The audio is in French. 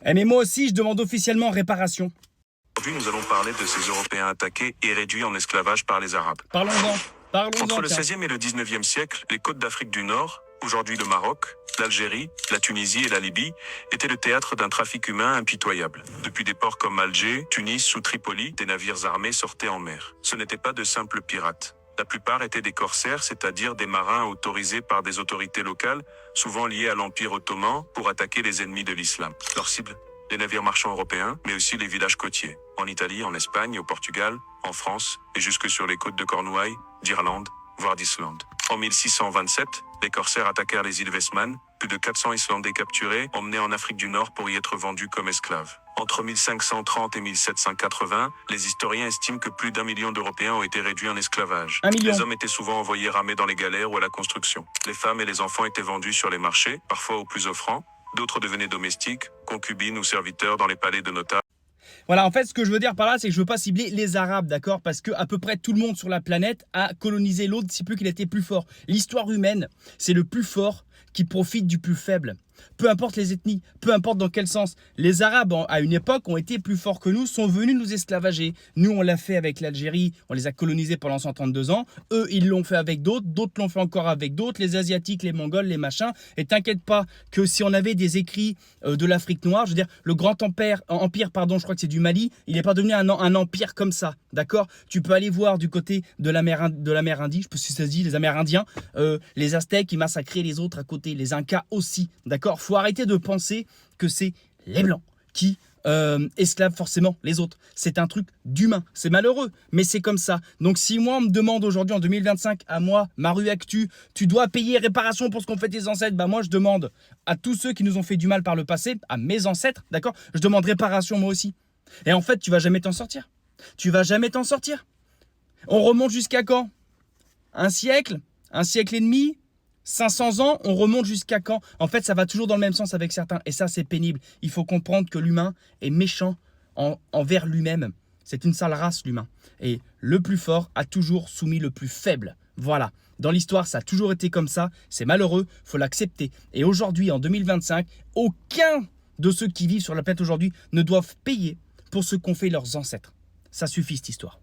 Eh mais moi aussi, je demande officiellement réparation. Aujourd'hui, nous allons parler de ces Européens attaqués et réduits en esclavage par les Arabes. Parlons-en. Parlons-en, Entre le tiens. XVIe et le XIXe siècle, les côtes d'Afrique du Nord, aujourd'hui le Maroc, l'Algérie, la Tunisie et la Libye, étaient le théâtre d'un trafic humain impitoyable. Depuis des ports comme Alger, Tunis ou Tripoli, des navires armés sortaient en mer. Ce n'étaient pas de simples pirates. La plupart étaient des corsaires, c'est-à-dire des marins autorisés par des autorités locales, souvent liés à l'Empire ottoman, pour attaquer les ennemis de l'islam. Leur cible, les navires marchands européens, mais aussi les villages côtiers, en Italie, en Espagne, au Portugal, en France, et jusque sur les côtes de Cornouailles, d'Irlande, voire d'Islande. En 1627, les corsaires attaquèrent les îles Westman, plus de 400 Islandais capturés, emmenés en Afrique du Nord pour y être vendus comme esclaves. Entre 1530 et 1780, les historiens estiment que plus d'1 million d'Européens ont été réduits en esclavage. 1 million. Les hommes étaient souvent envoyés ramer dans les galères ou à la construction. Les femmes et les enfants étaient vendus sur les marchés, parfois aux plus offrants. D'autres devenaient domestiques, concubines ou serviteurs dans les palais de notables. Voilà, en fait, ce que je veux dire par là, c'est que je veux pas cibler les Arabes, d'accord? Parce que à peu près tout le monde sur la planète a colonisé l'autre, si peu qu'il était plus fort. L'histoire humaine, c'est le plus fort qui profite du plus faible. Peu importe les ethnies, peu importe dans quel sens. Les Arabes, à une époque, ont été plus forts que nous, sont venus nous esclavager. Nous, on l'a fait avec l'Algérie, on les a colonisés pendant 132 ans. Eux, ils l'ont fait avec d'autres, d'autres l'ont fait encore avec d'autres, les Asiatiques, les Mongols, les machins. Et t'inquiète pas que si on avait des écrits de l'Afrique noire, je veux dire, le grand empire, je crois que c'est du Mali, il n'est pas devenu un empire comme ça, d'accord? Tu peux aller voir du côté de la mer Indie, je sais pas si ça se dit, les Amérindiens, les Aztèques qui massacraient les autres à côté, les Incas aussi, d'accord? Faut arrêter de penser que c'est les Blancs qui esclavent forcément les autres. C'est un truc d'humain. C'est malheureux, mais c'est comme ça. Donc si moi, on me demande aujourd'hui, en 2025, à moi, ma rue Actu, tu dois payer réparation pour ce qu'ont fait tes ancêtres, bah moi, je demande à tous ceux qui nous ont fait du mal par le passé, à mes ancêtres, d'accord? Je demande réparation moi aussi. Et en fait, tu vas jamais t'en sortir. Tu vas jamais t'en sortir. On remonte jusqu'à quand? Un siècle? Un siècle et demi? 500 ans, on remonte jusqu'à quand? En fait, ça va toujours dans le même sens avec certains. Et ça, c'est pénible. Il faut comprendre que l'humain est méchant envers lui-même. C'est une sale race, l'humain. Et le plus fort a toujours soumis le plus faible. Voilà. Dans l'histoire, ça a toujours été comme ça. C'est malheureux, il faut l'accepter. Et aujourd'hui, en 2025, aucun de ceux qui vivent sur la planète aujourd'hui ne doivent payer pour ce qu'ont fait leurs ancêtres. Ça suffit, cette histoire.